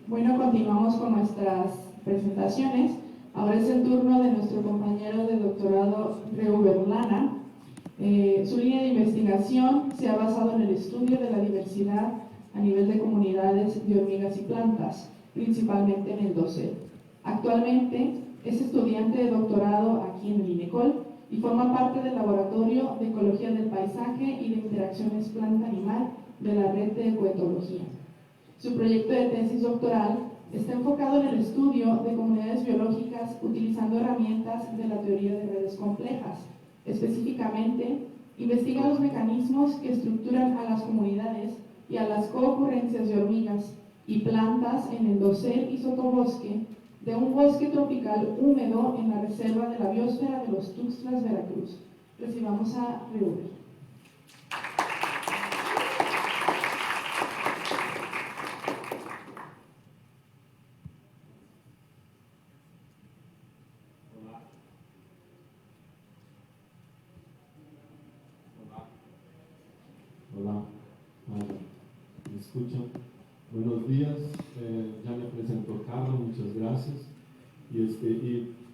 Bueno, continuamos con nuestras presentaciones. Ahora es el turno de nuestro compañero de doctorado, Reu Berlana. Su línea de investigación se ha basado en el estudio de la diversidad a nivel de comunidades de hormigas y plantas, principalmente en el dosel. Actualmente es estudiante de doctorado aquí en el INECOL y forma parte del Laboratorio de Ecología del Paisaje y de Interacciones Planta-Animal de la Red de Ecoetología. Su proyecto de tesis doctoral está enfocado en el estudio de comunidades biológicas utilizando herramientas de la teoría de redes complejas. Específicamente, investiga los mecanismos que estructuran a las comunidades y a las coocurrencias de hormigas y plantas en el dosel y sotobosque de un bosque tropical húmedo en la reserva de la biosfera de los Tuxtlas, Veracruz. Recibamos a Reu. Hola, ¿me escuchan? Buenos días, ya me presentó Carlos, muchas gracias.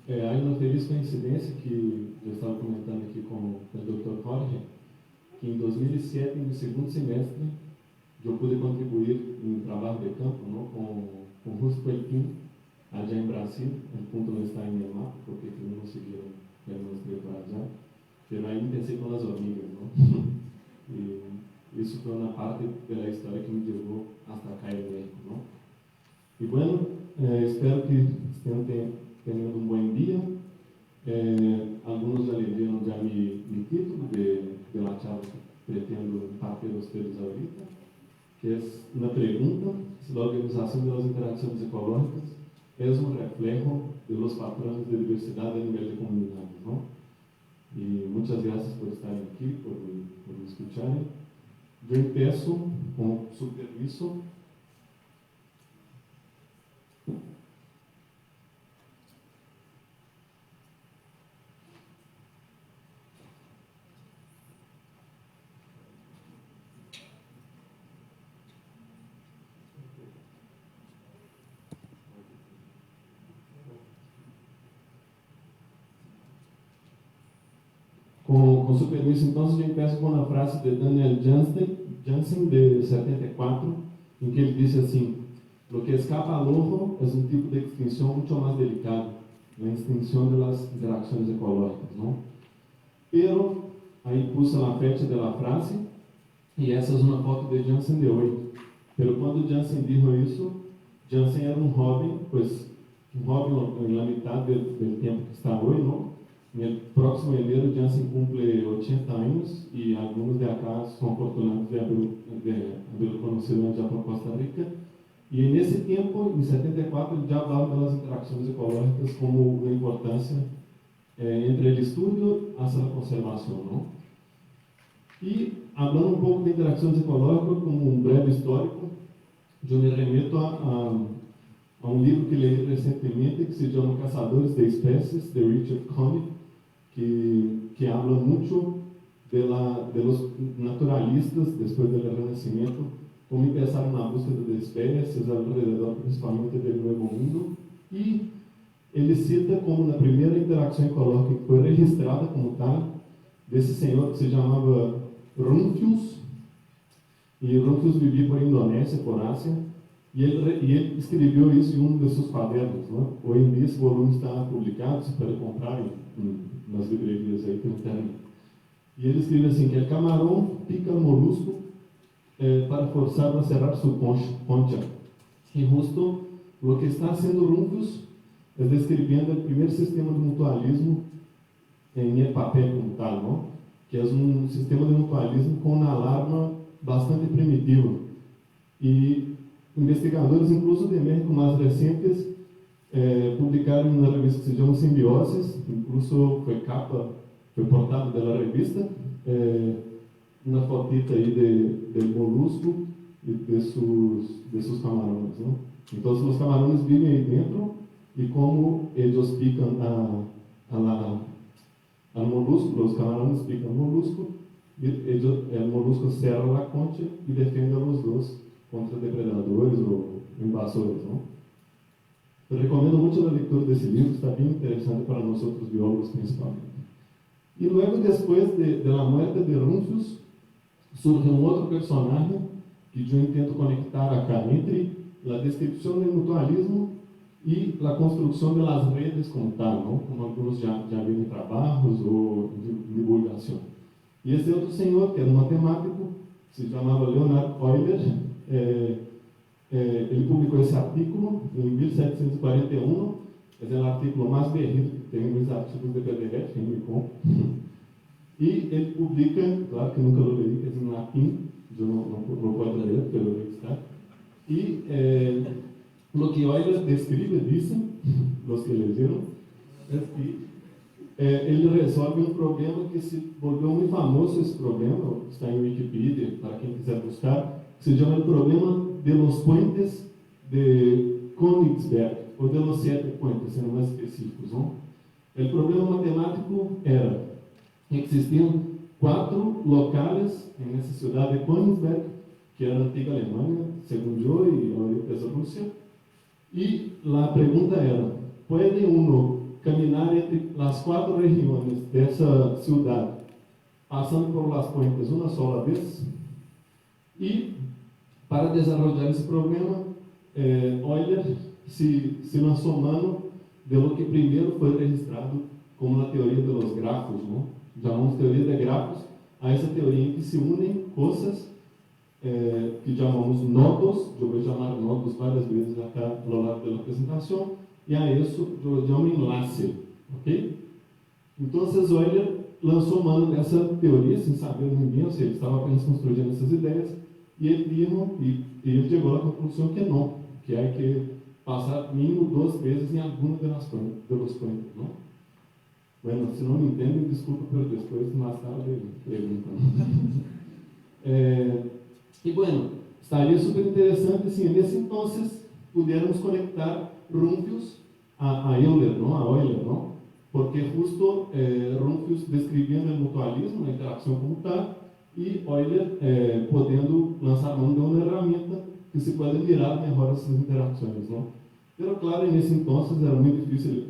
Hay una feliz coincidencia que yo estaba comentando aquí con el doctor Jorge, que en 2007, en mi segundo semestre, yo pude contribuir en un trabajo de campo, ¿no? con Justo Pelquín, allá en Brasil. El punto no está en el mapa, porque no siguieron el nuestro para allá, pero ahí empecé con las hormigas, ¿no? Y eso fue una parte de la historia que me llevó hasta acá en México, ¿no? Y bueno, espero que estén teniendo un buen día. Algunos ya leyeron ya mi título de la charla que pretendo impartir a ustedes ahorita, que es una pregunta: si la organización de las interacciones ecológicas es un reflejo de los patrones de diversidad a nivel de comunidades, ¿no? Y muchas gracias por estar aquí, por me escucharem. Yo empiezo con su permiso. Com seu permiso, então, eu empiezo com uma frase de Daniel Jansen, de 74, em que ele disse assim: "Lo que escapa al ojo es un tipo de extinción mucho más delicado, la extinción de las interacciones ecológicas, ¿no?" Pero, aí puse a fecha de la frase, e essa é uma foto de Jansen de hoje. Pero quando Jansen dijo isso, Jansen era um jovem, pues, um jovem na metade do tempo que está hoje, não? En el próximo enero Jansen cumple 80 años y algunos de acá son afortunados de haber conocido ya por Costa Rica. Y en ese tiempo, en 74, ya hablaba de las interacciones ecológicas como una importancia entre el estudio hasta la conservación, ¿no? Y hablando un poco de interacciones ecológicas como un breve histórico, yo me remeto a un libro que leí recientemente que se llama Cazadores de Especies, de Richard Conniff, que habla mucho de los naturalistas después del Renacimiento, cómo empezaron la búsqueda de especies alrededor principalmente del Nuevo Mundo, y él cita como la primera interacción ecológica que fue registrada como tal de ese señor que se llamaba Rumphius, y Rumphius vivía por Indonesia, por Asia, y él escribió eso en uno de sus cuadernos, ¿no? Hoy en día ese volumen está publicado, se puede comprar en las librerías ahí por internet. Y él escribe así, que el camarón pica el molusco para forzarlo a cerrar su concha. Y justo lo que está haciendo Rumphius es describiendo el primer sistema de mutualismo en el papel como tal, ¿no? Que es un sistema de mutualismo con una alarma bastante primitiva. Y investigadores, incluso de México más recientes, publicaron en una revista que se llama Simbiosis, incluso fue portada de la revista, una fotita ahí del molusco y de sus camarones, ¿no? Entonces los camarones viven ahí dentro y como ellos pican al molusco, los camarones pican al molusco, y el molusco cierra la concha y defiende a los dos contra depredadores o invasores, ¿no? Eu recomendo muito a leitura desse livro, está bem interessante para nós outros biólogos principalmente. E logo depois da morte de Rumphius, surge um outro personagem que eu tento conectar acá entre a descrição do mutualismo e a construção das redes como tal, não? Como alguns já viram em trabalhos ou em divulgação. E esse outro senhor, que era um matemático, se chamava Leonhard Euler, ele publicou esse artigo em 1741, é o artigo mais berrido que tem nos artigos de PDF, em Micom. E ele publica, claro que nunca lo leí, que é em latim, eu não posso ler, pelo que está. E o que Euler descreve, dizem, os que leram, é que ele resolve um problema que se volveu muito famoso, esse problema, está em Wikipedia, para quem quiser buscar, que se chama o problema de los puentes de Königsberg, ou de los 7 puentes, sendo mais específicos. Não? O problema matemático era que existiam 4 locais nessa cidade de Königsberg, que era a antiga Alemanha, segundo eu, e ahorita é a Rússia, e a pergunta era, pode uno caminhar entre as 4 regiões dessa cidade, passando por las puentes uma sola vez? E para desenvolver esse problema, Euler se lançou mano de lo que primeiro foi registrado como a teoria dos grafos, não? Chamamos teoria de grafos a essa teoria em que se unem coisas que chamamos nodos, eu vou chamar nodos várias vezes acá ao lado da apresentação, e a isso eu chamo enlace, ok? Então, Euler lançou mano dessa teoria, sem saber ninguém, ou seja, ele estava apenas construindo essas ideias, e ele chegou à conclusão que não, que há que passar mínimo 2 vezes em alguma das puentes, não? Bueno, se não me entendem, desculpa pelo depois, mais tarde perguntam. E bueno, estaria super interessante se nesse entonces pudiéramos conectar Rumphius a Euler, não? A Euler, não? Porque justo Rumphius descrevendo o mutualismo, a interação como tal, e Euler podendo lançar mão de uma ferramenta que se pode mirar melhor essas interações, não? Pero claro, nesse entonces era muito difícil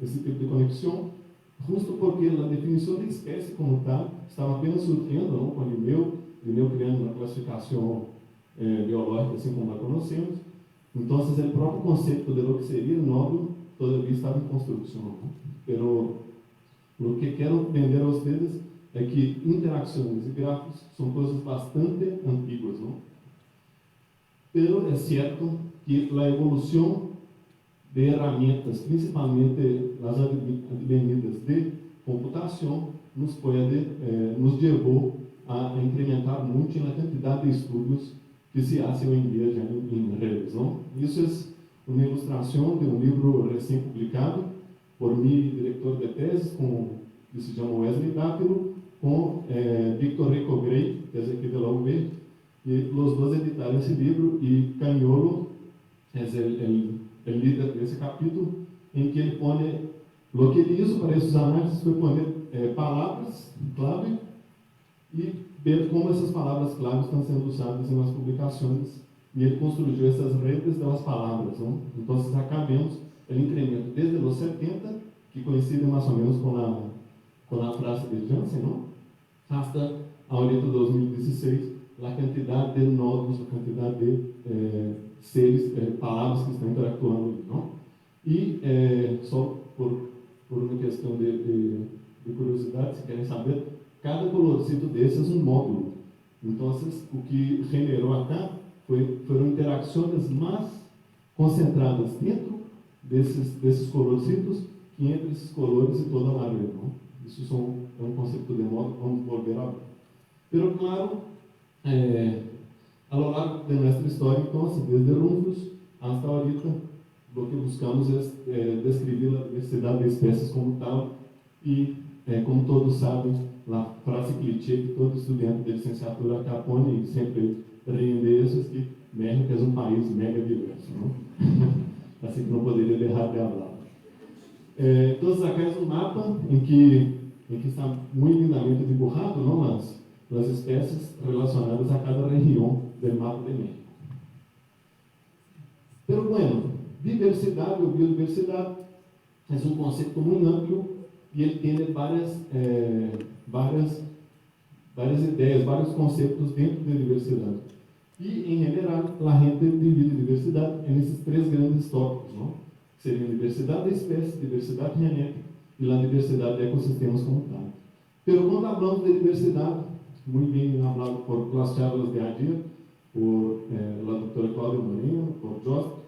esse tipo de conexão, justo porque a definição de espécie como tal estava apenas surgindo, não? Com Linneu criando uma classificação biológica assim como a conhecemos. Então, o próprio conceito de lo que seria nodo todavia estava em construção, não? Pero o que quero vender a vocês é que interações e grafos são coisas bastante antigas, não? Pero é certo que a evolução de ferramentas, principalmente as advenidas de computação, nos levou a incrementar muito na quantidade de estudos que se fazem hoje em dia já em redes, não? Isso é uma ilustração de um livro recém-publicado por mim, diretor de tese, que se chama Wesley Dátilo, com Victor Rico Gray, que é aqui da UB, e os dois editaram esse livro, e Cagnolo é o líder desse capítulo, em que ele põe, o que ele hizo para esses análises foi pôr palavras-clave e ver como essas palavras-clave estão sendo usadas em umas publicações, e ele construiu essas redes das palavras, não? Então, acá vemos o incremento desde os 70, que coincide mais ou menos com a frase de Jansen, não? Hasta ahorita 2016, a quantidade de nodos, a quantidade de seres, palavras que estão interactuando, não? E só por uma questão de curiosidade, se querem saber, cada colorcito desses é um módulo. Então, o que generou acá foram interações mais concentradas dentro desses colorcitos que entre esses colores e toda a madeira, não? Isso é um conceito de módulo, vamos volver a ver. Pero, claro, a lo largo de nossa história, então, desde Rumphius hasta ahorita, o que buscamos é descrever a diversidade de espécies como tal, e, como todos sabem, a frase clichê que todo estudante de licenciatura acá põe e sempre rende isso, que México é um país mega diverso, não? Assim que não poderia deixar de falar. Então, acá é um mapa em que está muito lindamente dibujado, não? As espécies relacionadas a cada região do mapa de México. Pero Pero, bueno, diversidade ou biodiversidade é um conceito muito amplo e ele tem várias ideias, vários conceitos dentro da diversidade. E, em geral, a gente divide diversidade nesses três grandes tópicos, não? Que seriam diversidade de espécies, diversidade genética e a diversidade de ecossistemas como tal. Pero quando falamos de diversidade, muito bem falado por las charlas de ayer, por a doutora Cláudia Moreno, por Jost,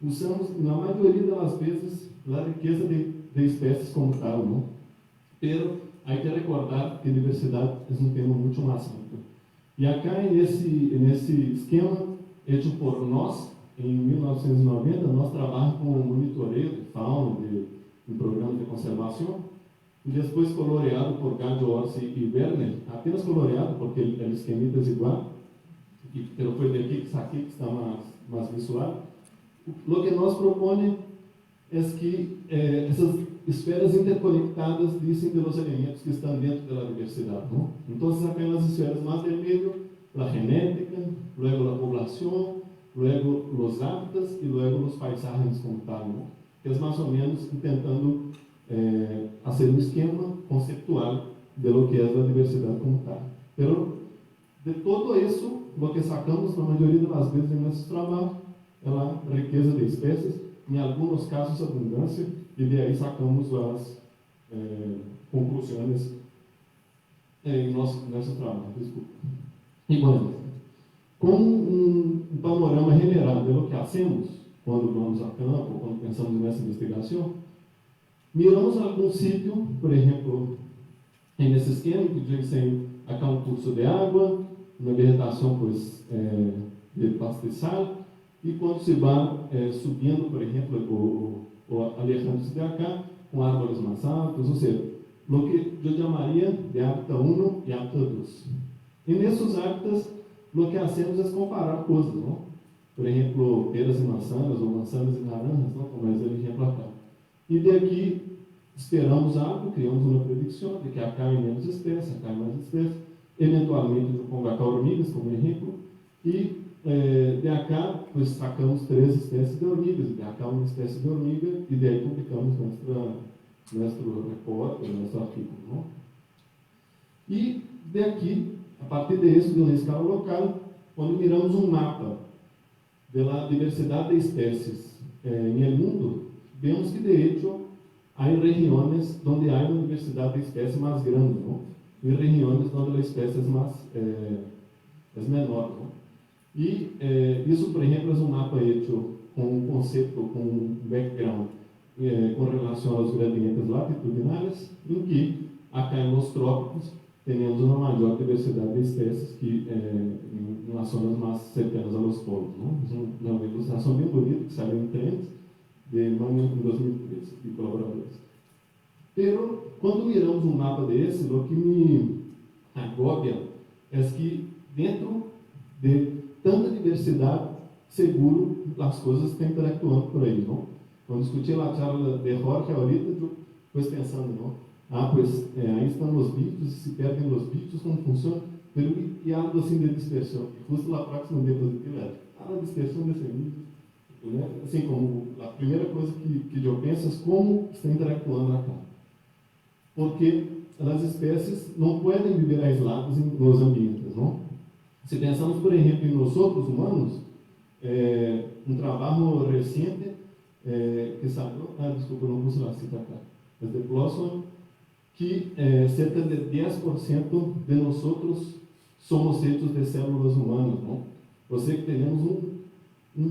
usamos, na maioria das vezes, a riqueza de espécies como tal, não? Pero há que recordar que diversidade é um tema muito mais amplo. E acá, nesse esquema, feito por nós, em 1990, nós trabalhamos com monitoreio de fauna, de um programa de conservação, e depois coloreado por Gadio, Orsi e Werner, apenas coloreado, porque o esquema é desigual, e foi daqui que saquei, que está mais visual. O que nós propomos é que essas esferas interconectadas dizem dos elementos que estão dentro da diversidade, não? Então, apenas as esferas mais do meio, a genética, luego a poblação, luego os hábitats e luego os paisagens como tal, não? Que é mais ou menos tentando fazer um esquema conceptual de lo que é a diversidade como tal. Pero, de todo isso, o que sacamos, na maioria das vezes, em nossos trabalhos, é a riqueza de espécies, em alguns casos, abundância, e de aí sacamos as conclusões em nosso trabalho. Desculpa. E, bueno, com um panorama general de lo que hacemos quando vamos a campo, quando pensamos nessa investigação, miramos algum sítio, por exemplo, nesse esquema que dizem acá um curso de água, uma vegetação pues, de pastizal, e quando se vai subindo, por exemplo, ou alejando-se de acá, com árvores mais altas, ou seja, o que eu chamaria de hábitat 1 e hábitat 2. E nesses hábitats, o que hacemos é comparar coisas, não? Por exemplo, peras e manzanas, ou manzanas e naranjas, não? Como é o exemplo acá. E daqui, esperamos algo, criamos uma predição de que acá há menos espécies, acá há mais espécies, eventualmente eu pongo acá hormigas como exemplo, e de acá, pues, sacamos 3 espécies de hormigas, de acá uma espécie de hormiga, e daí publicamos nosso repórter, nosso artigo. Não? E daqui, a partir disso, de uma escala local, quando miramos um mapa da diversidade de espécies no mundo, vemos que, de hecho, há regiões onde há uma diversidade de espécies mais grande, não? E regiões onde a espécie é menor. Não? E isso, por exemplo, é um mapa feito com um conceito, com um background com relação aos gradientes latitudinais, em que acá nos trópicos temos uma maior diversidade de espécies que nas zonas mais cercanas aos polos. Não? Uma ilustração bem bonita que saiu em Trends de 2013, de colaboradores. Pero, quando miramos um mapa desse, o que me agobia é que dentro de tanta diversidade, seguro, as coisas estão interactuando por aí, não? Quando discuti a charla de Jorge ahorita, eu fui pensando, não? Pues, aí estão os bichos, se perdem os bichos, como funciona? Pero, e algo assim de dispersão, que justo lá próxima diapositiva, a dispersão de semillas, né? Assim, como a primeira coisa que eu penso é como estão interactuando acá. Porque as espécies não podem viver aisladas nos ambientes, não? Se pensamos, por exemplo, em nós outros humanos, um trabalho recente que saiu, desculpa, não pus lá, cita acá, mas de Blossom, que cerca de 10% de nós outros somos feitos de células humanas, não? Ou seja, que temos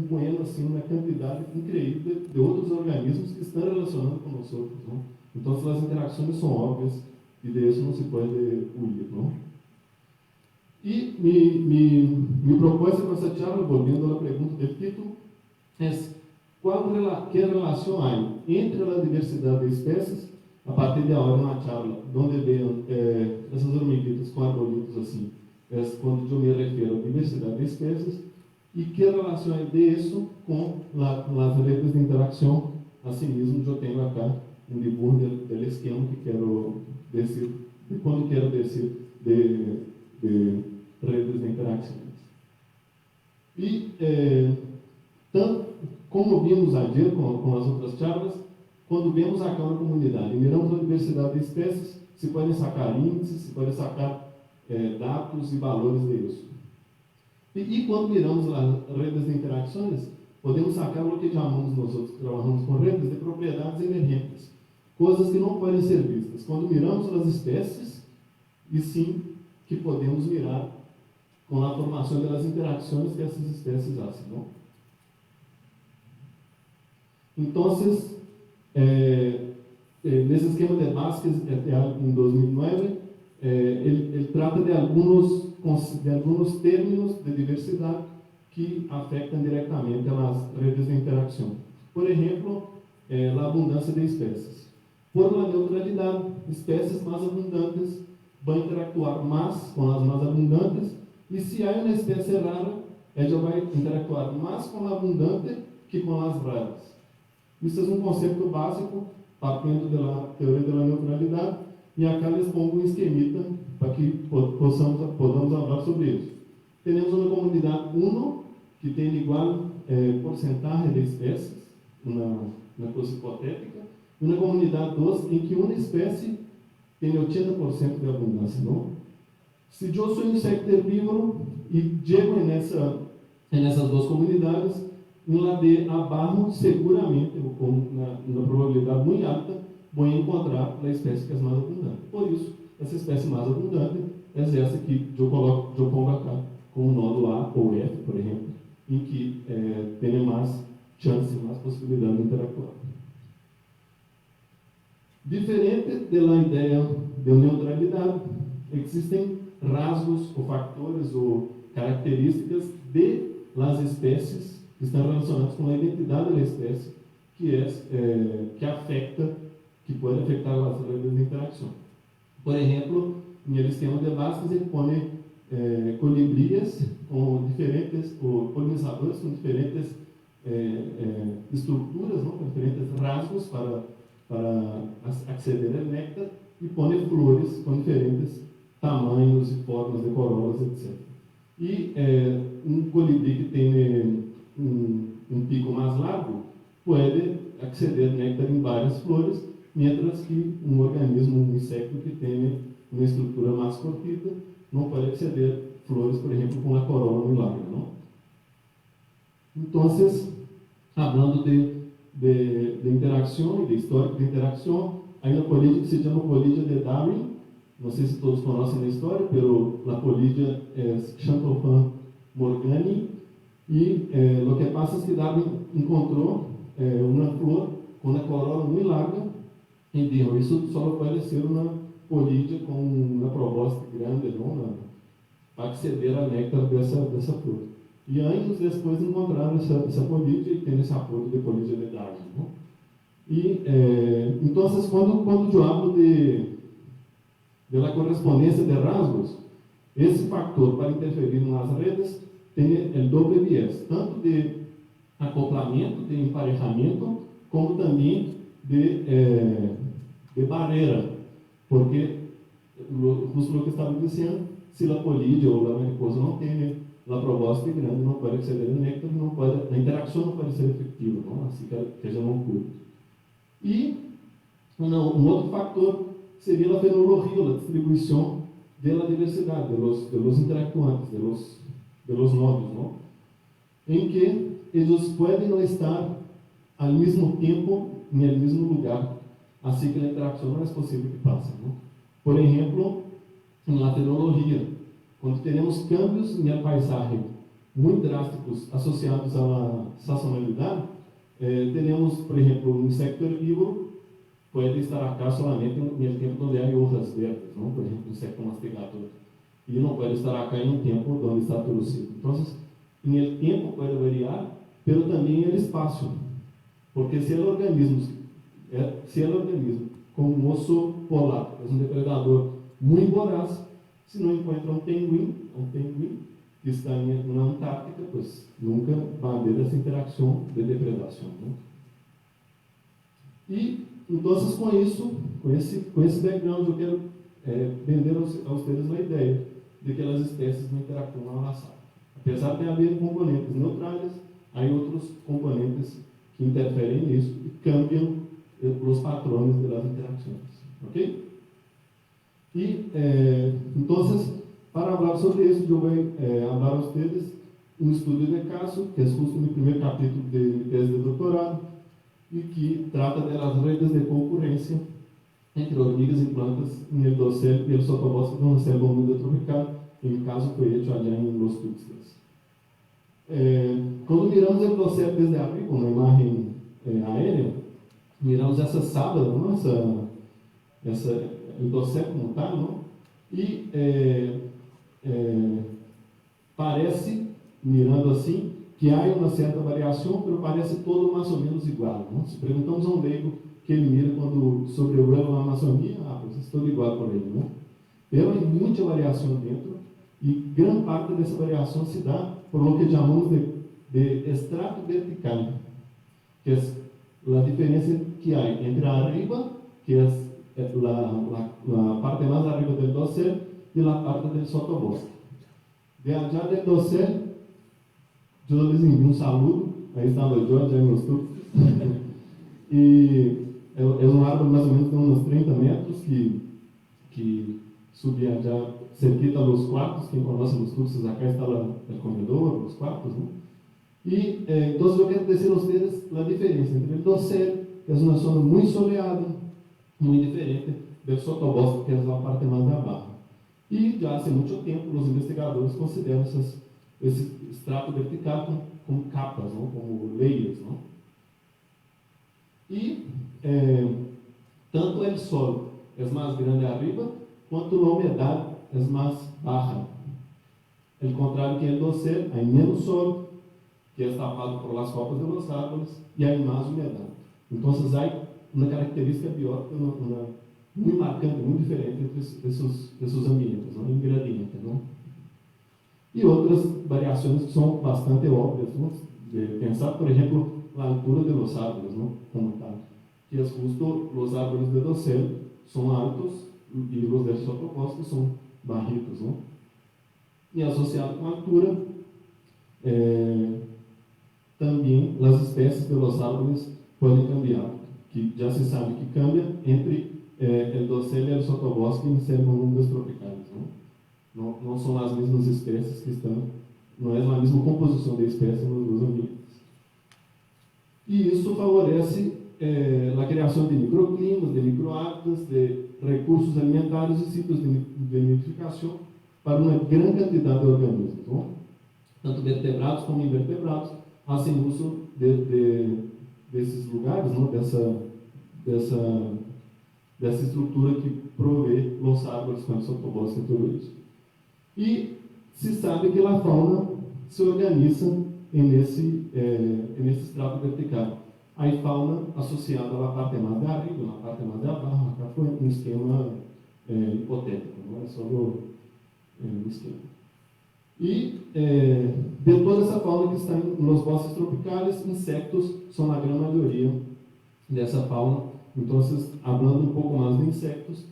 bueno, assim, uma quantidade incrível de outros organismos que estão relacionando com nós outros, não? Então, as interações são óbvias e disso não se pode huir, não? E me propôs com essa charla, voltando à pergunta do título, é que relação há entre a diversidade de espécies, a partir de agora na charla, onde veem essas hormiguitas com arbolitos assim, é quando eu me refiro à diversidade de espécies, e que relação é disso com as redes de interação, assim mesmo eu tenho acá um dibujo do esquema que quero dizer, de quando quero dizer de redes de interações. E como vimos ayer com as outras charlas, quando vemos aqui uma comunidade e miramos a diversidade de espécies, se podem sacar índices, se podem sacar dados e valores disso. E quando miramos as redes de interações, podemos sacar o que chamamos nós outros que trabalhamos com redes de propriedades emergentes, coisas que não podem ser vistas. Quando miramos as espécies, e sim que podemos mirar com a formação das interações que essas espécies fazem, não? Então, nesse esquema de base que em 2009, ele trata de alguns términos de diversidade que afetam diretamente as redes de interação. Por exemplo, a abundância de espécies. Por la neutralidade, espécies mais abundantes vão interactuar mais com as mais abundantes, e se há uma espécie rara, ela vai interactuar mais com a abundante que com as raras. Isso é um conceito básico, partindo da teoria da neutralidade, e acá les pongo um esquemita para que podamos falar sobre isso. Temos uma comunidade 1, que tem igual porcentagem de espécies, uma coisa hipotética, e uma comunidade 2, em que uma espécie tem 80% de abundância, não? Se eu sou um insecto herbívoro e chego nessas duas comunidades, em lá de abaixo, seguramente, na probabilidade muito alta, vou encontrar a espécie que é mais abundante. Por isso, essa espécie mais abundante é essa que eu pongo acá, com o nodo A ou F, por exemplo, em que tem mais chance, mais possibilidade de interactuar. Diferente da ideia de neutralidade, existem rasgos ou fatores ou características de las espécies que estão relacionados com a identidade da espécie, que afeta, que pode afetar as redes de interação. Por exemplo, no esquema de Vasquez, ele põe colibríes com diferentes, ou polinizadores com diferentes estruturas, não? Com diferentes rasgos para aceder ao néctar, e põe flores com diferentes tamanhos e formas de corolas, etc. E um colibri que tem um pico mais largo pode acceder ao néctar em várias flores, mientras que um organismo, um inseto que tem uma estrutura mais cortita não pode acceder flores, por exemplo, com uma corola muito larga, não? Então, falando de interação e de histórico de interação, há uma política que se chama política de Darwin. Não sei se todos conhecem a história, mas a política é Champollion Morgani, e o que passa é que Darwin encontrou uma flor com uma corola muito larga e disse: isso só pode ser uma política com uma proposta grande, não, para acceder ao néctar dessa flor. E anos depois encontraram essa política e tem esse apoio de política de Darwin. Não? E, então, quando eu hablo da correspondência de rasgos, esse fator para interferir nas redes tem o doble viés, tanto de acoplamento, de emparejamento, como também de barreira, porque, justo o que estava dizendo, se a polídia ou a mariposa não tem a proposta grande, não pode acceder ao néctar, a interação não pode ser efetiva, não? Assim que já não curte. E um outro fator seria a fenologia, a distribuição da diversidade, dos interactuantes, dos nodos, não? Em que eles podem não estar ao mesmo tempo no mesmo lugar, assim que a interação não é possível que passe. Não? Por exemplo, na fenologia, quando teremos câmbios na paisagem muito drásticos associados à sazonalidade, teremos, por exemplo, um insecto herbívoro pode estar acá solamente no tempo onde há hojas verdes, não? Por exemplo, um insecto mastigador. E não pode estar acá em um tempo onde está todo seco. Então, em el tempo pode variar, mas também em el espaço. Porque se é um organismo como um osso polar, é um depredador muito voraz, se não encontra um pinguim que está na Antártica, pues nunca vai haver essa interação de depredação. Né? E, então, com esse background, eu quero vender aos vocês a ideia de que as espécies não interactuam ao azar. Apesar de haver componentes neutrais, há outros componentes que interferem nisso e cambiam os patrones das interações. ¿Ok? Y entonces, para hablar sobre eso, yo voy a hablar a ustedes un estudio de caso, que es justo mi primer capítulo de mi tesis de doctorado, y que trata de las redes de concurrencia entre hormigas y plantas en el dossel y el sotobosque de una selva húmeda tropical. En mi caso foi hecho allá en Los Tuxtlas. Quando miramos o dossel desde arriba, uma imagem aérea, miramos essa sábana, não? O dossel como está, não? E parece, mirando assim, que há uma certa variação, mas parece todo mais ou menos igual. Não? Se perguntamos a um leigo que ele mira quando sobrevoa a Amazônia, pues é todo igual por ele, não? Pero há muita variação dentro, e grande parte dessa variação se dá por lo que chamamos de estrato vertical, que é a diferença que há entre arriba, que é a parte mais arriba do dossel, e a parte do sotobosque. De allá del dossel, eu lhes envio um saludo, aí está o Jorge, aí nos tubos. E é um árvore mais ou menos de uns 30 metros que subia já cerquita dos quartos. Quem conhece os cursos, acá está o comedor, os quartos, né? E então eu quero dizer a vocês a diferença entre o dossel, que é uma zona muito soleada, muito diferente do sotobosque, que é a parte mais da barra. E já há muito tempo os investigadores consideram esse estrato vertical como capas, não? Como layers, não? E tanto o solo é mais grande arriba, quanto a umidade é mais baixa. Ao contrário que o dossel, há menos solo, que é tapado por las copas de los árboles, e há mais umidade. Então, há uma característica biótica muito marcante, muito diferente entre esses ambientes, não? Em gradiente, não? E outras variações que são bastante óbvias, não? De pensar, por exemplo, a altura de los árboles, não? Como tal. Que é justo, os árboles de dossel são altos e os del sotobosque são bajitos, não? E associado com a altura, também as espécies de los árboles podem cambiar, que já se sabe que cambia entre o dossel e o sotobosque em selvas húmedas tropicais, não? Não são as mesmas espécies que estão, não é a mesma composição de espécies nos dois ambientes. E isso favorece a criação de microclimas, de microhábitats, de recursos alimentares e sítios de nidificação para uma grande quantidade de organismos, não? Tanto vertebrados como invertebrados fazem uso desses lugares, não? Dessa estrutura que provê os árvores com o sotobosque e tudo isso. E se sabe que a fauna se organiza nesse estrato vertical. Há fauna associada à parte mais de arriba, na parte mais de abaixo. Acá foi um esquema hipotético, não é só um esquema. E de toda essa fauna que está nos bosques tropicais, insectos são a grande maioria dessa fauna. Então, falando um pouco mais de insectos,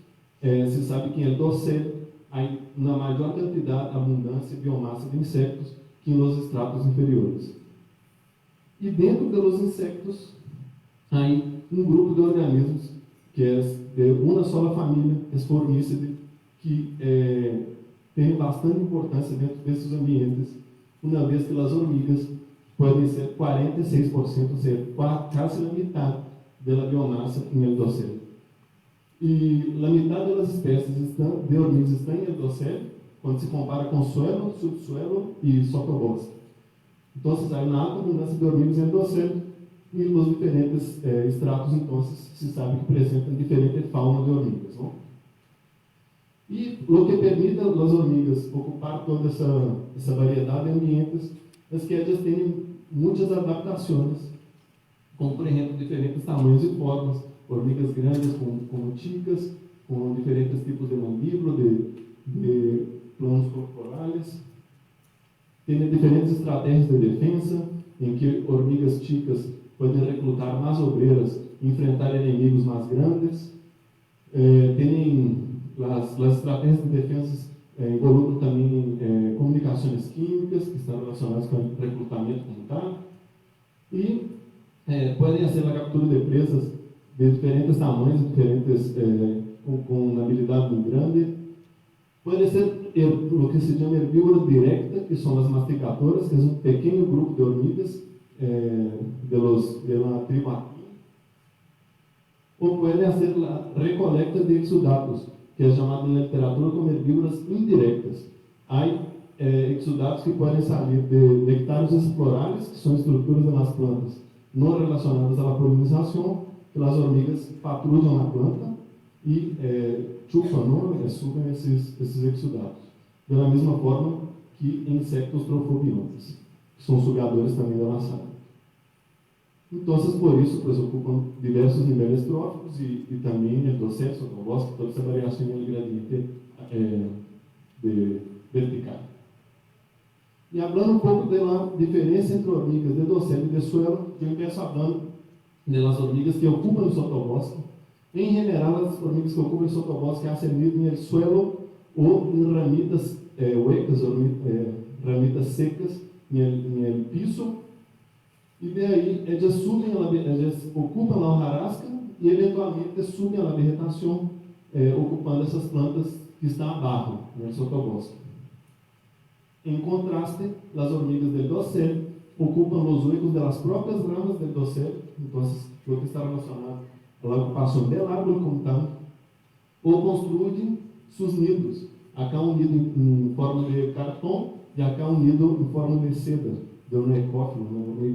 se sabe que em el dossel há uma maior quantidade, abundância e biomassa de insectos que nos estratos inferiores. E dentro dos insectos, há um grupo de organismos que é de uma só família, as Formicidae, que tem bastante importância dentro desses ambientes, uma vez que as hormigas podem ser 46%, ou seja, quase a metade da biomassa em el dossel. E a metade das espécies de hormigas estão em el dossel, quando se compara com suelo, subsuelo e sotobosque. Então, há uma alta abundância de hormigas em el dossel, e os diferentes estratos, então, se sabe que apresentam diferente fauna de hormigas, não? E o que permite às hormigas ocupar toda essa variedade de ambientes é que elas têm muitas adaptações, como, por exemplo, diferentes tamanhos e formas, formigas grandes como ticas, com diferentes tipos de mandíbula, de planos corporais. Tem diferentes estratégias de defesa, em que hormigas ticas podem recrutar mais obreiras e enfrentar inimigos mais grandes. Tem as estratégias de defesa involucram também comunicações químicas, que estão relacionadas com o recrutamento como tal. Y pueden hacer la captura de presas de diferentes tamaños, diferentes, con una habilidad muy grande. Puede ser lo que se llama herbívoras directas, que son las masticadoras, que es un pequeño grupo de hormigas de la tribu Aquín. O puede hacer la recolecta de exudatos, que es llamado en la literatura como herbívoras indirectas. Hay exudatos que pueden salir de nectários explorales, que são estruturas das plantas não relacionadas à polinização, que as hormigas patrulham na planta e chupam, sugam esses exudatos. Da mesma forma que insectos trofobiontes, que são sugadores também da laçada. Então, por isso, pues, ocupam diversos níveis tróficos e também o docete, sotobosque, toda essa variação em gradiente vertical. E falando um pouco da diferença entre hormigas de docete e de suelo, eu começo falando das hormigas que ocupam o sotobosque. Em geral, as hormigas que ocupam o sotobosque hacen nido no suelo ou em ramitas huecas, ramitas secas no piso. E daí elas ocupam a hojarasca e eventualmente subem a vegetação, ocupando essas plantas que estão abaixo no sotobosque. Em contraste, as hormigas del dossel ocupam os huecos das próprias ramas del dossel, então, o que está relacionado à ocupação do árvore como tal, ou construem seus nidos. Acá um nido em forma de cartão e acá um nido em forma de seda, de um ecófilo,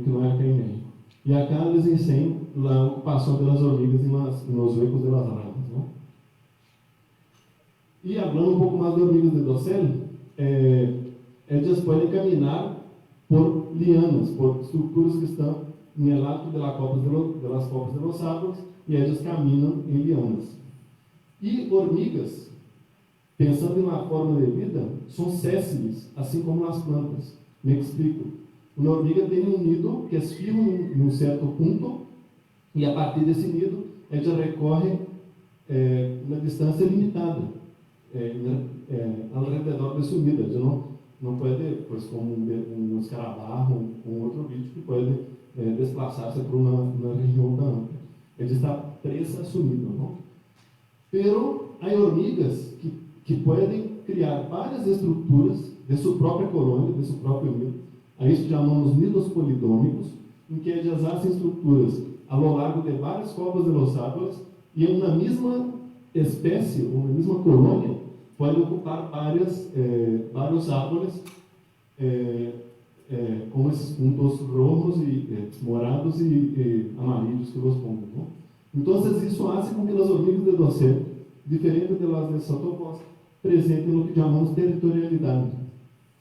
que não é aqui em México. E acá eles ensinam a ocupação das hormigas nos huecos das ramas. Não? E falando um pouco mais de hormigas de dossel, elas podem caminhar por lianas, por estruturas que estão no alto das copas de los árboles, e elas caminham em lianas. E hormigas, pensando na forma de vida, são sésseis, assim como as plantas. Me explico. Uma hormiga tem um nido que é firme em um certo ponto, e a partir desse nido, ela recorre uma distância limitada ao redor desse nido. Ela não pode, pois, como um escarabajo, um outro bicho que pode desplaçar-se por uma região da ampla. Ela está presa a seu nido. Não? Pero há hormigas que podem criar várias estruturas de sua própria colônia, de seu próprio nido. A isso chamamos nidos polidômicos, em que elas fazem estruturas ao largo de várias copas de los árboles e uma mesma espécie, uma mesma colônia, pode ocupar vários árboles com esses pontos rojos e morados e amarelos que los pongo. Não? Então, isso faz com que as hormigas de dossel, diferente das de sotobosque, apresentem o que chamamos territorialidade.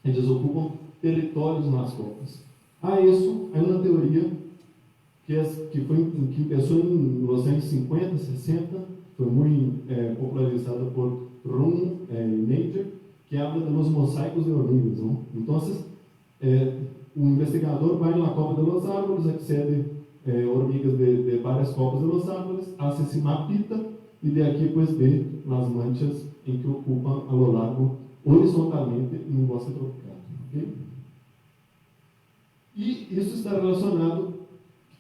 Eles ocupam territórios nas copas. A isso, há uma teoria que começou nos anos 50, 60, foi muito popularizada por Rum e Nature, que habla de los mosaicos de hormigas. Não? Então, o investigador vai na copa de los árboles, accede hormigas de várias copas de los árboles, hace esse mapita e de aqui pues vê as manchas em que ocupam a lo largo horizontalmente em um bosque tropical. Okay? E isso está relacionado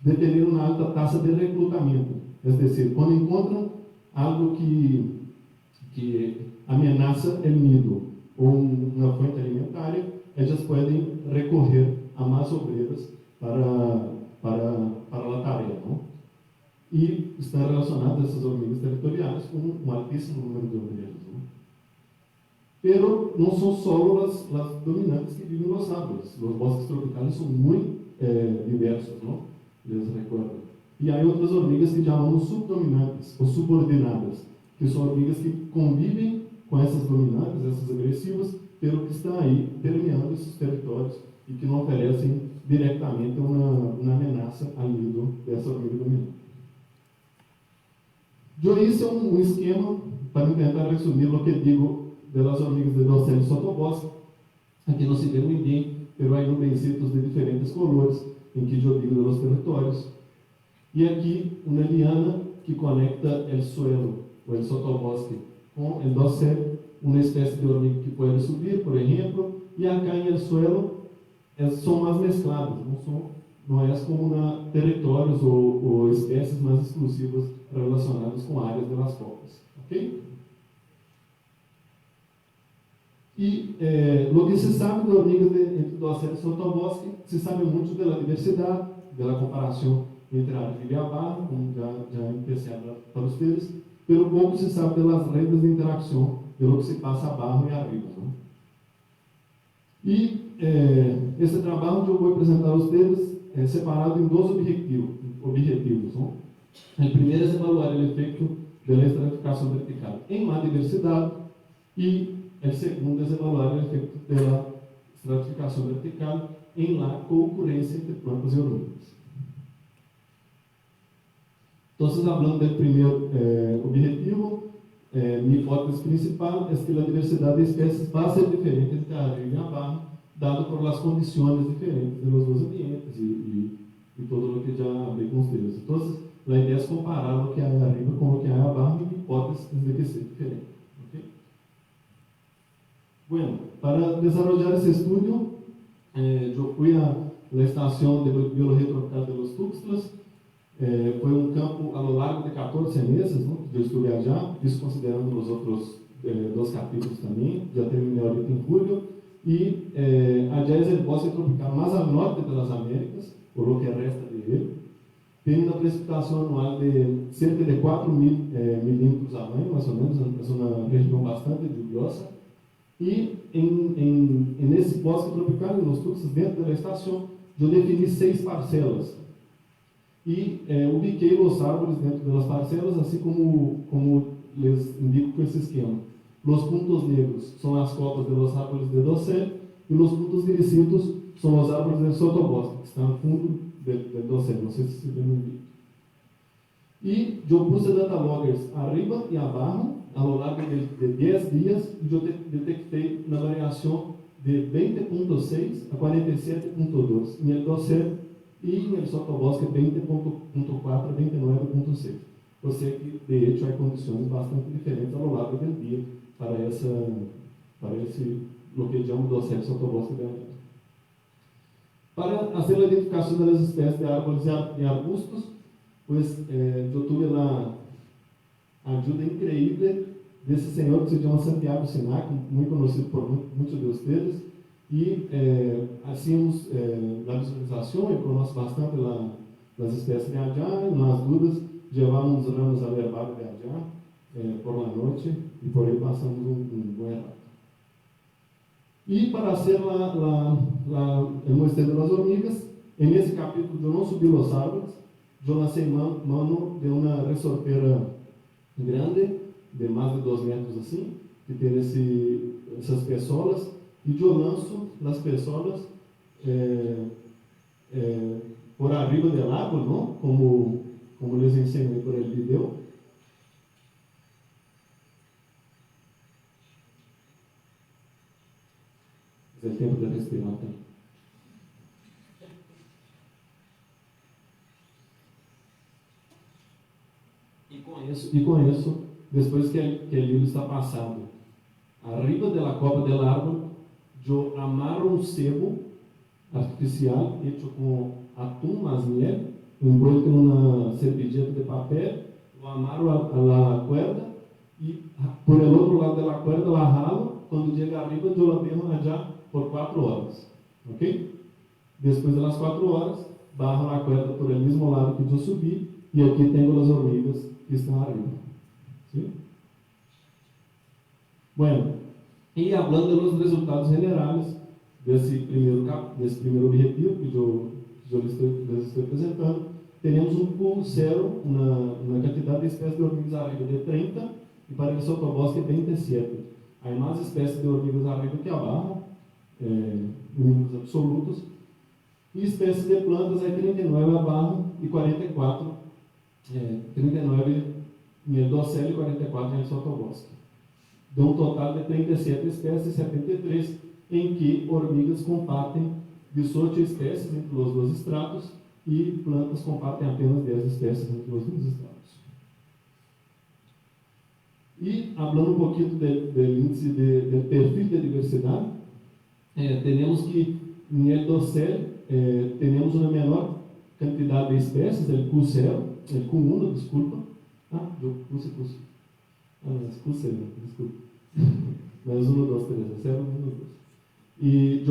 de ter uma alta taxa de recrutamento, é decir, quando encontram algo que ameaça o nido ou uma fonte alimentar, elas podem recorrer a mais obreiros para a tarefa. Não? E está relacionado essas hormigas territoriais com um altíssimo número de obreiros. Pero não são só as dominantes que vivem nos árvores. Os bosques tropicais são muito diversos, não? Les recuerdo. E há outras hormigas que chamamos subdominantes ou subordinadas, que são hormigas que convivem com essas dominantes, essas agressivas, pelo que estão aí permeando esses territórios e que não oferecem diretamente uma ameaça ao nido dessa hormiga dominante. Eu hice um esquema para tentar resumir o que digo das hormigas de dossel e sotobosque. Aqui não se vê muito bem, mas há nubencitos de diferentes colores em que eu digo dos territórios. E aqui uma liana que conecta o suelo, ou o sotobosque, com o dossel, uma espécie de hormiga que pode subir, por exemplo, e acá em el suelo são mais mesclados, não é como territórios ou espécies mais exclusivas relacionadas com áreas das copas. Ok? E lo que se sabe de hormigas entre dossel e sotobosque, se sabe muito da diversidade, da comparação entre a arriba e a barra, como já empecé para vocês, pelo pouco se sabe das redes de interação, pelo que se passa abaixo e arriba. Não? E esse trabalho que eu vou apresentar a vocês é separado em dois objetivos. Não? O primeiro é evaluar o efeito da estratificação vertical em má diversidade e o segundo é evaluar o efeito da estratificação vertical em la concorrência entre plantas e hormigas. Então, falando do primeiro objetivo, minha hipótese principal é que a diversidade de espécies vai ser diferente entre a arriba e a barra, dado por as condições diferentes dos dois ambientes e todo o que já hablé com vocês. Então, a ideia é comparar o que há arriba com o que há abaixo e hipóteses de que ser diferente. ¿Okay? Bueno, para desarrollar esse estudo, eu fui à estação de biologia tropical de Los Tuxtlas. Foi um campo a lo largo de 14 meses, não, que eu estive viajando, isso considerando os outros 2 capítulos também. Já terminei ahorita em julho. E allá é o bosque tropical mais ao norte das Américas, por lo que resta de ele. Tem uma precipitação anual de cerca de 4 milímetros ao ano, mais ou menos, é uma região bastante lluviosa. E nesse bosque tropical, nos Tuxtlas, dentro da estação, eu defini 6 parcelas. E ubiquei os árvores dentro das parcelas, assim como les indico com esse esquema. Os pontos negros são as copas dos árvores de dossel e os pontos grisitos são os árvores de sotobosque, que estão no fundo do dossel. Não sei se vê no vídeo. E eu puse dataloggers arriba e abaixo, ao longo de 10 dias, e eu detectei uma variação de 20.6 a 47.2 no dossel e no sotobosque 20.4 a 29.6. Ou seja, que de hecho há condições bastante diferentes ao longo do dia para esse lo que llamamos dossel sotobosque de América. Para fazer a identificação das espécies de árvores e arbustos, pues eu tive a ajuda incrível desse senhor que se chama Santiago Sinac, muito conhecido por muitos de vocês, e hacíamos a visualização, ele conhece bastante as espécies de allá, e nas dúvidas levávamos ramos albergados de allá por la noite, e por aí passamos um bom rato. E para hacer el muestreo das hormigas, nesse capítulo eu não subi os árvores, eu lancei mano de uma resorteira grande, de mais de 2 metros assim, que tem essas pessoas, e eu lanço as pessoas por arriba do árbol, não? Como les ensinei por el vídeo. É tempo de respirar também. E com isso, depois que o livro está passado, arriba da copa do árvore, eu amarro um sebo artificial feito com atum mais miel, envuelto em uma servilleta de papel, lo amarro a la cuerda e por el outro lado da cuerda la jalo, quando chega arriba eu la dejo allá por 4 horas, ok? Depois das 4 horas, barro a cuerda por el mesmo lado que eu subi e aqui tenho as hormigas que estão arriba. ¿Sí? Bueno, e hablando dos resultados generais desse primeiro objetivo que eu lhes estou apresentando, teremos um pool zero, uma quantidade de espécies de hormigas arriba de 30 e para o sotobosque 27. Há mais espécies de hormigas arriba que abaixo, números absolutos, e espécies de plantas há 39 abaixo e 44, 39 no dossel e 44 no sotobosque. De um total de 37 espécies e 73 em que hormigas compartem 18 espécies entre os 2 estratos e plantas compartem apenas 10 espécies entre os 2 estratos. E, falando um pouquinho do índice de perfil de diversidade, temos que no dossel temos uma menor cantidad de especies, el Q0, el Q1, disculpa. Eu puse Q0. Não, é Q0, desculpa. Mas 1, 2, 3, é 0, 1, 2. E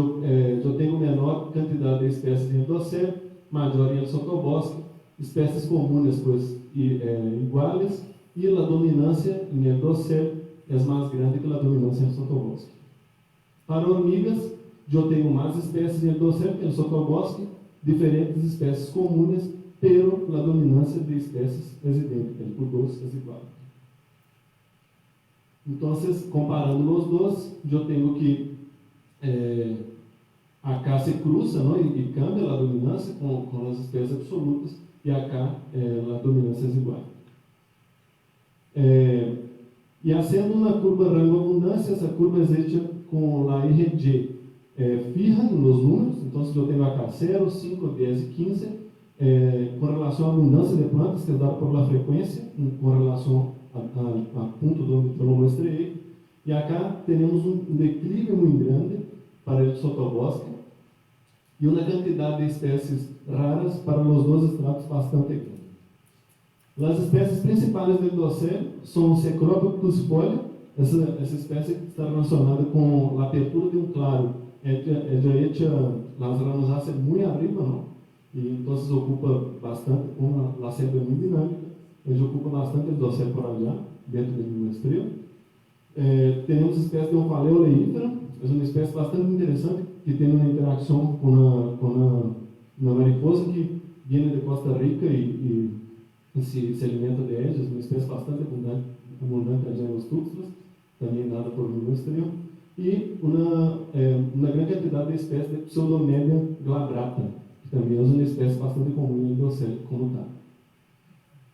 eu tenho menor quantidade de espécies em dossel, maior em sotobosque, espécies comunes, pues, iguales, e a dominância em dossel é mais grande que a dominância em sotobosque. Para hormigas, eu tenho mais espécies em dossel que em sotobosque, diferentes espécies comunes, pero a dominância de espécies é idêntica, por 2 é igual. Então, comparando os dois, eu tenho que acá se cruza, não? E cambia a dominância com as espécies absolutas, e acá a dominância é igual. E haciendo uma curva rango-abundância, essa curva é hecha com a RG fija nos números, então eu tenho acá 0, 5, 10 e 15, com relação à abundância de plantas, que é dada por la frequência, com relação a ponto onde eu mostrei, e acá temos um declive muito grande para o sotobosque e uma quantidade de espécies raras para os dois estratos bastante grande. As espécies principais do dossel são Cecropia folia, essa espécie está relacionada com a abertura de um claro, as ramizáceas muito arriba, não? E então ocupa bastante, como a selva é muito dinâmica, ele ocupa bastante o dossel por allá, dentro do muestreo. Temos espécie de Omphalea oleífera, é uma espécie bastante interessante, que tem uma interação com a mariposa que vem de Costa Rica e se alimenta de ellas, uma espécie bastante abundante allá nos Tuxtlas, também dada por muestreo, e uma grande quantidade de espécies de Pseudomelia glabrata, que também é uma espécie bastante comum em dossel, como está.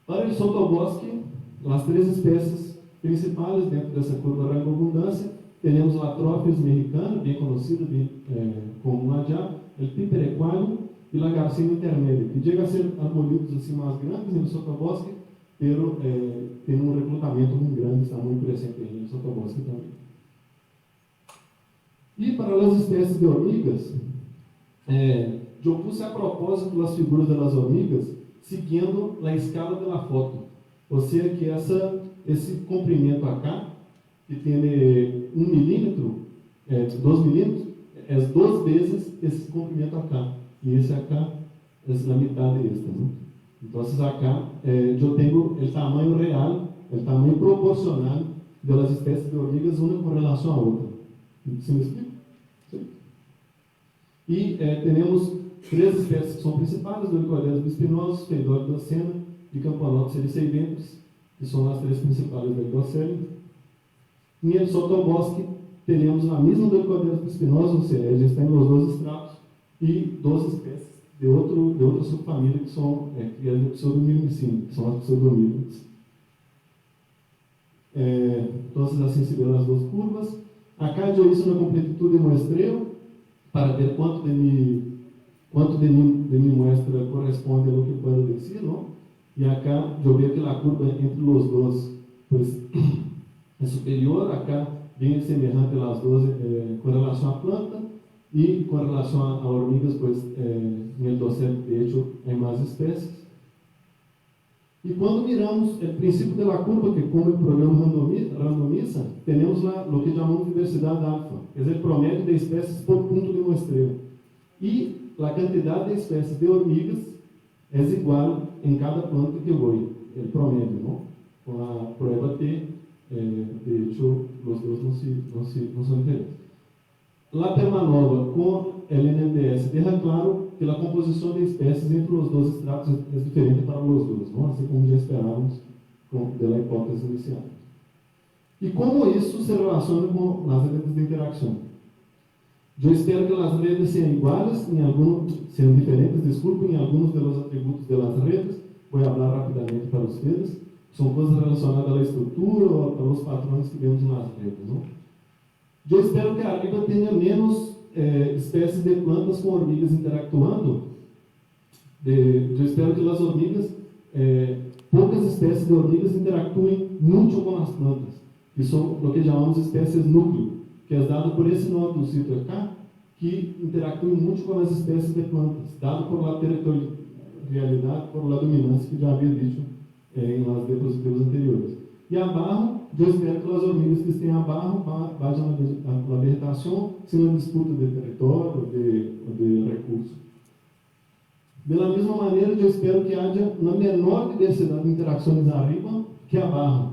Para o sotobosque, as 3 espécies principais dentro dessa curva rango-abundância, temos o Atrophius mexicana, bem conhecido, comum allá, o Piper equino e a Garcina intermédia, que chega a ser arbolitos assim mais grandes no sotobosque, pero tem um recrutamento muito grande, está muito presente no sotobosque também. E para as espécies de hormigas, eu puse a propósito as figuras das hormigas seguindo a escala da foto, ou seja, que esse comprimento acá, que tem 1 milímetro, 2 milímetros, é 2 vezes esse comprimento acá, e esse acá é a metade desta, né? Então, acá eu tenho o tamanho real, o tamanho proporcional das espécies de hormigas, uma com relação à outra. Se me explica? Sim. E temos 3 espécies que são principais, do Helicoides bispinosus, Feidole docena e Camponotus sericeiventis, que são as 3 principais do dossel. Em el sotobosque, temos a mesma do Helicoides bispinosus, ou seja, já está em os 2 estratos, e 2 espécies de outra subfamília que são criadas de Pseudomyrmicina, que são as pseudomyrmids. Então, assim se vêem as 2 curvas. Acá eu hice uma completude de muestreo para ver quanto de mi muestra corresponde a lo que puedo decir, ¿no? Y acá yo veo que la curva entre los dos pues, es superior, acá bien semejante las dos con relación a planta y con relación a hormigas, pues en el dossel de hecho hay más especies. E quando miramos o princípio da curva, que como o programa randomiza, temos o que chamamos de diversidade alfa, quer dizer, o promédio de espécies por ponto de muestreo. E a quantidade de espécies de hormigas é igual em cada planta que vou, o promédio, não? Com a prueba T, de hecho, os dois não são diferentes. La permanova com o NMDS deixa claro que a composição de espécies entre os 2 estratos é diferente para os dois, não? Assim como já esperávamos pela hipótese inicial. E como isso se relaciona com as redes de interação? Eu espero que as redes sejam iguais, sejam diferentes, desculpe, em alguns dos atributos das redes. Vou falar rapidamente para vocês. São coisas relacionadas à estrutura ou aos padrões que vemos nas redes, não? Eu espero que a riba tenha menos espécies de plantas com hormigas interactuando. Eu espero que as hormigas, poucas espécies de hormigas interactuem muito com as plantas, que são o que chamamos espécies núcleo, que é dado por esse nome do sítio aqui, que interactuem muito com as espécies de plantas, dado por a realidad por la dominancia que ya había dicho en las diapositivas anteriores. Y abajo, yo espero que las hormigas que estén abajo vayan a la vegetación sin la disputa de territorio o de recursos. De la misma manera, yo espero que haya una menor diversidad de interacciones arriba que abajo,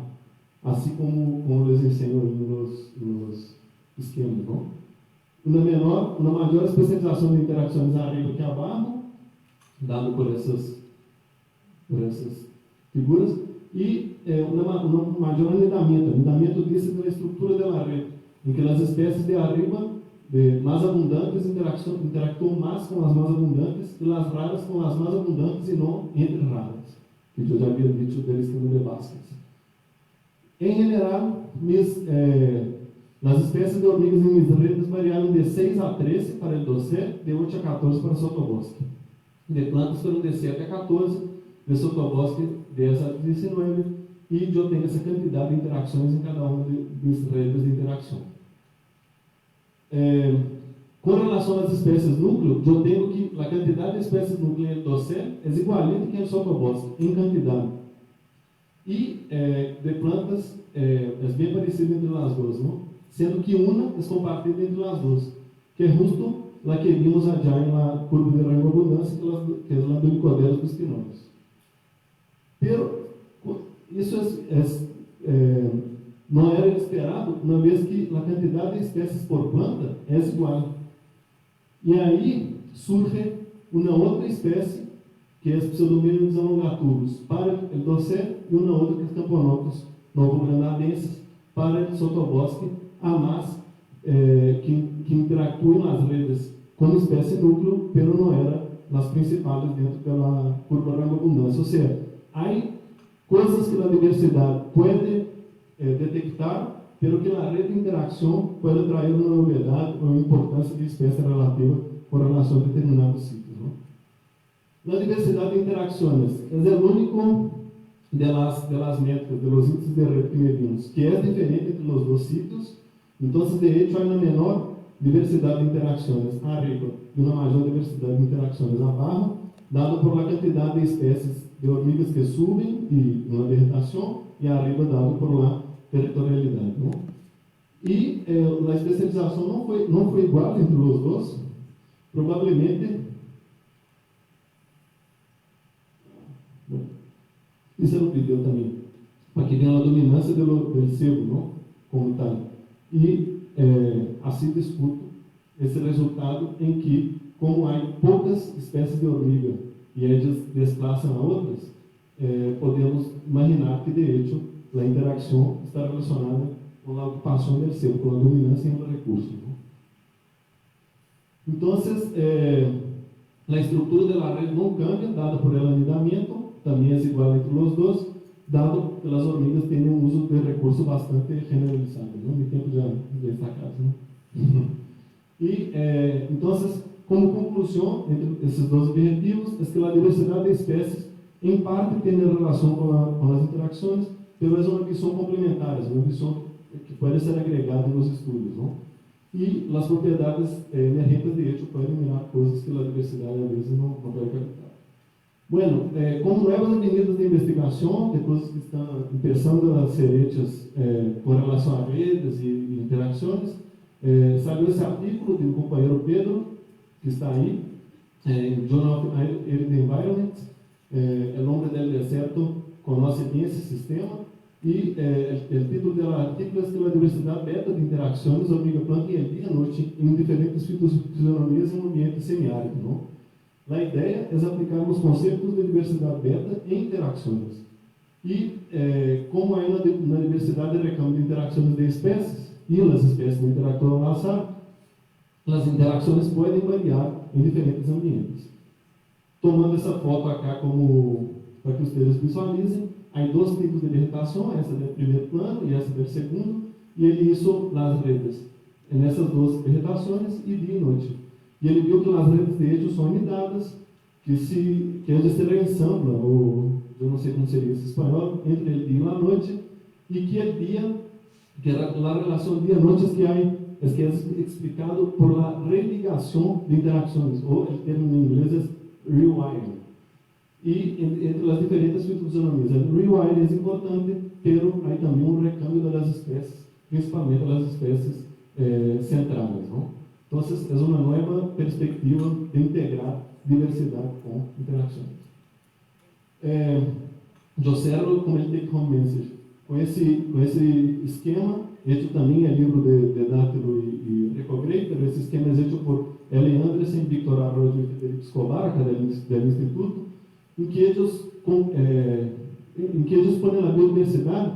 así como les enseño en los esquemas, ¿no? Una mayor especialización de interacciones arriba que abajo, dado por essas figuras, y un mayor anidamiento. Anidamiento dice de la estructura de la red, en que las especies de arriba, más abundantes, interactúan más con las más abundantes, y las raras con las más abundantes y no entre raras, que yo ya había dicho del esquema de Vázquez. En general, las especies de hormigas en mis redes variaron de 6 a 13 para el dossel, de 8 a 14 para sotobosque. De plantas fueron de 7 a 14, de sotobosque 10 a 19, y yo tenho essa quantidade de interações em cada uma das redes de interação. Com relação às espécies núcleo, eu tenho que a quantidade de espécies núcleo em dossel é igualmente que em sotobosque, em quantidade. E de plantas é bem parecido entre as duas, não? Sendo que uma é compartilhada entre as duas, que é justo la que vimos allá en la curva de rango de abundancia, que es la de Licoderos bispinosos. Pero isso não era esperado, uma vez que a quantidade de espécies por planta é igual. E aí surge uma outra espécie, que é Pseudomyrmex alongaturus, para o dossel, e uma outra que é Camponotus novograndadensis, para o sotobosque, a mais que interactuam nas redes como espécie núcleo, pero não eram as principais dentro da curva rango abundância. Ou seja, há coisas que a diversidade pode detectar, pero que na rede de interação pode trazer uma novidade ou uma importância de espécie relativa com relação a determinados sitios. Na diversidade de interações, é o único de las métricas, de los índices de red que medimos, que é diferente entre os dois sitios. Então, de hecho, há uma menor diversidade de interações arriba e uma maior diversidade de interações abaixo, dado por la quantidade de espécies de hormigas que subem e na vegetação, e arriba dado por la territorialidade. Não? E a especialização não foi igual entre os dois, provavelmente. Isso era o vídeo também. Aqui vem a dominância do sebo, não? Como tal. E assim discuto esse resultado em que, como há poucas espécies de hormiga e elas desplaçam a outras, podemos imaginar que, de hecho, a interação está relacionada com a ocupação do sebo, com a dominância em um recurso. Então, a estrutura da rede não cambia, dada por el anidamento, também é igual entre os dois, dado que as hormigas têm um uso de recurso bastante generalizado. Não? Mi tempo já está acabado. E, então, como conclusão, entre esses dois objetivos, é que a diversidade de espécies, em parte, tem relação com as interações, mas é uma visão complementar, é uma visão que pode ser agregada nos estudos. Não? E as propriedades emergentes de hecho podem mirar coisas que a diversidade, às vezes, não pode captar. Bueno, como nuevas avenidas de investigación, de cosas que están empezando a ser hechas con relación a redes y interacciones, salió ese artículo de un compañero Pedro, que está ahí, en Journal of Arid Environment. El hombre del desierto conoce bien ese sistema, y el título del artículo es que la diversidad beta de interacciones hormiga-planta en el día y noche en diferentes fisionomias en un ambiente semiárido, ¿no? A ideia é aplicar os conceitos de diversidade beta em interações. E, como há na diversidade de recâmbio de interações de espécies, e as espécies não interactuam ao azar, as interações podem variar em diferentes ambientes. Tomando essa foto aqui como para que vocês visualizem, há dois tipos de vegetação, essa de primeiro plano e essa de segundo, e ele hizo as redes nessas duas vegetações e dia e noite. E ele viu que as redes de hecho são anidadas, que eles se reensamblam, ou eu não sei como seria esse espanhol, entre o dia e a noite, e que o dia, que a relação dia-noite é que é explicado por la religação de interações, ou o termo em inglês é rewiring. y entre las diferentes fitofisionomías. El rewire es importante, pero hay también un recambio de las especies, principalmente las especies centrales, ¿no? Entonces, es una nueva perspectiva de integrar diversidad con interacciones. Yo cerro con el take home message. Com esse esquema, hecho também é livro de Dátilo e Rico Greiter, esse esquema é feito por Ellen Andresen, Victor Arroyo e Federico Escobar, acá del Instituto, em que eles põem a biodiversidade,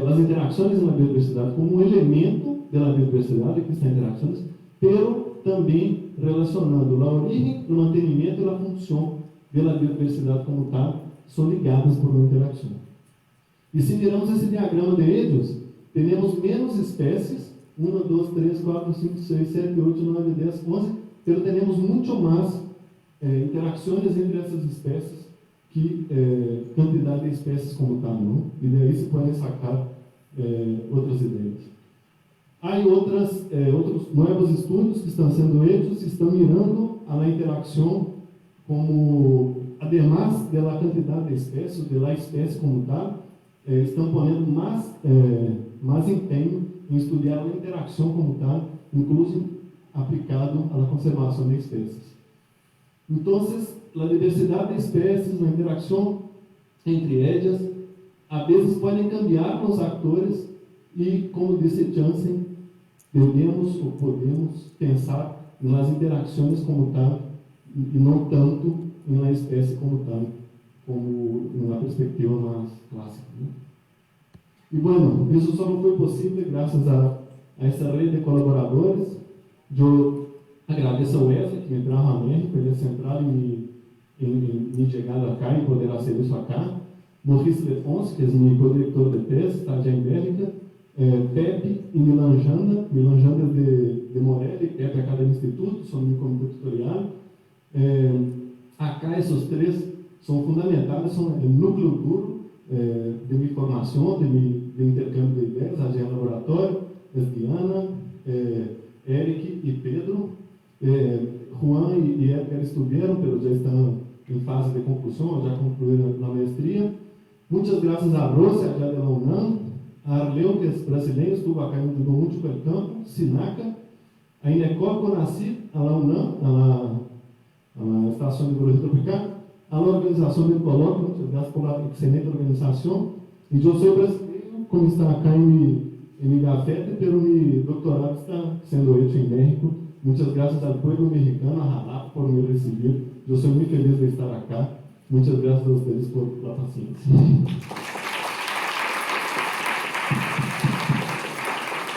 as interações na biodiversidade como um elemento da biodiversidade que está em interações, pero também relacionando a origem, o mantenimento e a função da biodiversidade como tal, são ligadas por uma interação. E se miramos esse diagrama de Edwards, temos menos espécies, 1, 2, 3, 4, 5, 6, 7, 8, 9, 10, 11, pero temos muito mais interações entre essas espécies que quantidade de espécies como tal, não? E daí se podem sacar outras ideias. Há outros novos estudos que estão sendo hechos, estão mirando a interação como, además da quantidade de espécies, da espécie como tal, estão ponendo mais empenho em estudar a interação como tal, incluso aplicado à conservação de espécies. Então, a diversidade de espécies, na interação entre elas, a vezes podem cambiar os atores e, como disse Jansen, devemos ou podemos pensar nas interações como tal e não tanto na espécie como tal, como uma perspectiva mais clássica, né? E, bueno, isso só não foi possível graças a essa rede de colaboradores. Eu agradeço ao Wesley, que me trajo a México, ele é central em chegada acá e poder fazer isso acá. Maurice Lefonso, que é meu co-diretor de tese, está já em Bélgica. Pepe e Milanjanda de Morelli, Pepe acá do Instituto, são no comitê tutorial. Acá, esses três são fundamentais, são o núcleo duro de minha formação, de intercâmbio de ideias, a Gênero Laboratório, Diana, Eric e Pedro. Juan e Edgar estudaram, mas já estão em fase de conclusão, já concluíram na maestria. Muitas graças a Rosa, já da UNAM, a Arleu, que é brasileiro, estuvo acá em muito pelo campo, Sinaca, a Inecor, Conacid, a la UNAM, a Estação de Biologia Tropical, a organização do colóquio, muitas graças pela excelente organização. E eu sou brasileiro, como está acá em Gafete, pelo meu doutorado está sendo feito em México. Muitas graças ao povo mexicano, a Jalapa, por me receber. Eu sou muito feliz de estar acá. Muitas graças a vocês por la paciência.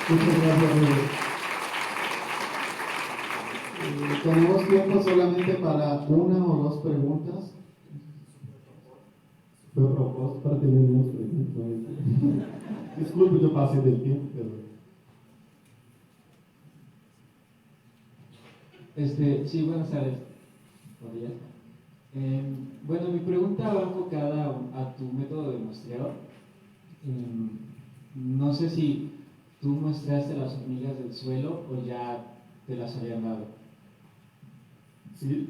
Muchas gracias. Tenemos tiempo solamente para una o dos preguntas. Foi a propósito para ter menos perguntas. Desculpe, eu passei do tempo. Sí, buenas tardes. Bueno, mi pregunta va enfocada a tu método de muestreo. No sé si tú muestraste las hormigas del suelo o ya te las habían dado. Sí,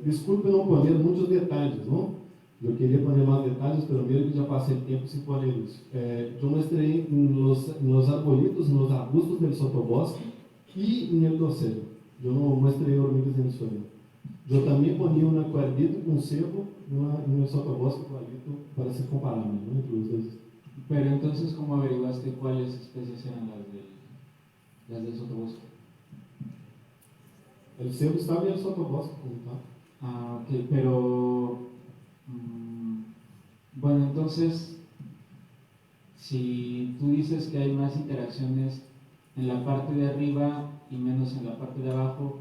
desculpe não poner muitos detalhes, não? Eu queria poner mais detalhes, pero mesmo que já passei tempo sem poner isso. Eu mostrei nos arbolitos, nos arbustos do sotobosque e no dossel. Eu não mostrei hormigas no suelo. Eu também ponia um aquardito com cebo no sotobosque aquardito para ser comparável, ¿no? Entre os dois. Pero entonces, ¿cómo averiguaste cuáles especies eran las del sotobosque? O cebo estava no sotobosque, como tá? Ah, ok, pero bueno, entonces, si tú dices que hay más interacciones en la parte de arriba y menos en la parte de abajo,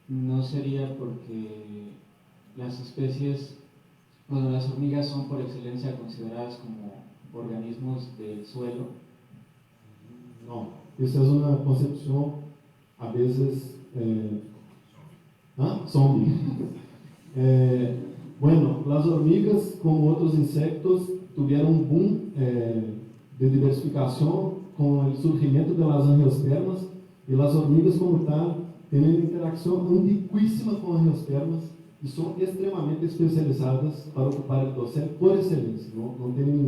¿no sería porque las especies, bueno, las hormigas son por excelencia consideradas como organismos del suelo? Não, isso é uma concepção, a vezes, zombie. Bueno, las hormigas, como outros insectos, tiveram um boom de diversificação com o surgimento das angiospermas, e as hormigas como tal têm uma interação antiquíssima com angiospermas y son extremadamente especializadas para ocupar el dossier por excelencia, no tienen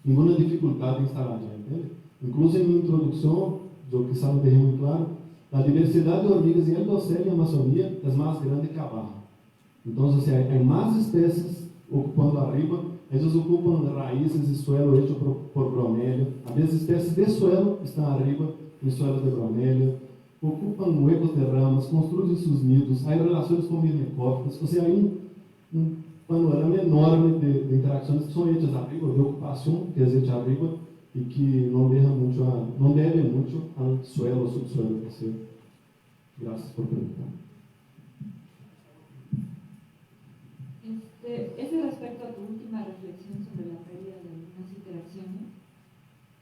ninguna dificultad de instalar ya, ¿entiende? Incluso en mi introducción, yo quizá lo dejé muy claro, la diversidad de hormigas en el dossier en Amazonía es más grande que abajo. Entonces, hay más especies ocupando arriba, ellos ocupan raíces y suelo hecho por bromélia. A veces especies de suelo están arriba, en suelos de bromélia, ocupan huecos de ramas, construyen sus nidos, hay relaciones con mirmecófitas, o sea, hay un panorama enorme de interacciones que son hechas arriba, de ocupación que es hecha arriba y que no debe mucho al suelo o subsuelo que sea. Gracias por preguntar. Ese respecto a tu última reflexión sobre la pérdida de algunas interacciones,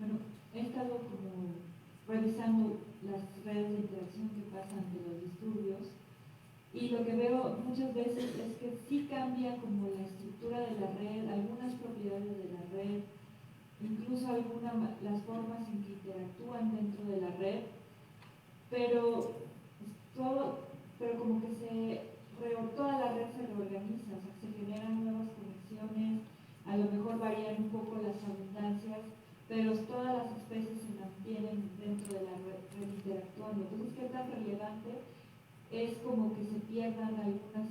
bueno, he estado como revisando las redes de interacción que pasan ante los disturbios y lo que veo muchas veces es que sí cambia como la estructura de la red, algunas propiedades de la red, incluso las formas en que interactúan dentro de la red, pero como que toda la red se reorganiza, o sea, se generan nuevas conexiones, a lo mejor varían un poco las abundancias, pero todas las especies se mantienen dentro de la red interactuando. Entonces, ¿qué tan relevante es como que se pierdan algunas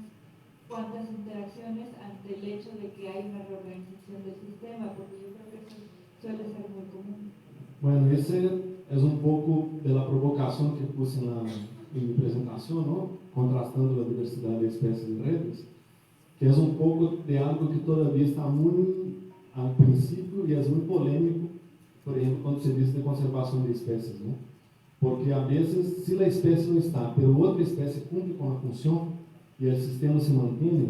cuantas interacciones ante el hecho de que hay una reorganización del sistema? Porque yo creo que eso suele ser muy común. Bueno, ese es un poco de la provocación que puse en mi presentación, ¿no? Contrastando la diversidad de especies en redes, que es un poco de algo que todavía está muy al principio y es muy polémico, por ejemplo, cuando se dice de conservación de especies, ¿no? Porque a veces, si la especie no está, pero otra especie cumple con la función y el sistema se mantiene,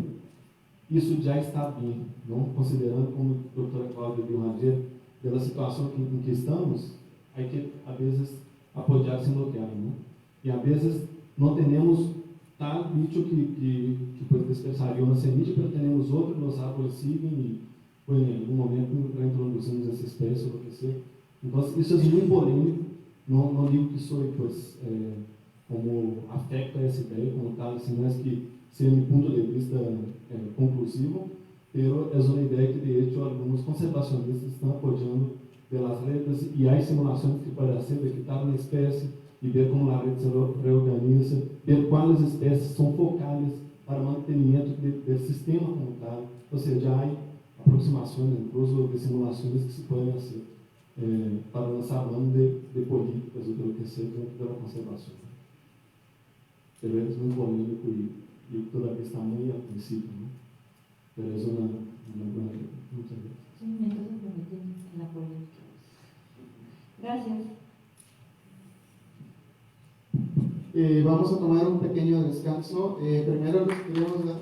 eso ya está bien, ¿no? Considerando, como a doutora Cláudia dijo ayer, de la situación en que estamos, hay que a veces apoyarse en lo que hay, ¿no? Y a veces no tenemos tal bicho que puede dispersar una semilla, pero tenemos otro, los árboles siguen y bueno, en algún momento reintroducimos esa especie o lo que sea. Entonces, eso es muy polémico. No digo que soy, pues, como afecto a esa idea como tal, sino es que sea mi punto de vista conclusivo, pero es una idea que de hecho algunos conservacionistas están apoyando de las redes y hay simulaciones que pueden hacer de quitar una especie y ver cómo la red se reorganiza, ver cuáles especies son focales para mantenimiento del sistema como tal. O sea, ya hay aproximaciones, incluso de simulaciones que se pueden hacer para lanzar mano de políticas o de lo que sea dentro de la conservación. Pero es muy polémico y todavía está muy al principio, ¿no? Pero es una buena idea. Muchas gracias. Sí, entonces me metí en la polémica. Gracias. Vamos a tomar un pequeño descanso. Primero les queremos dar...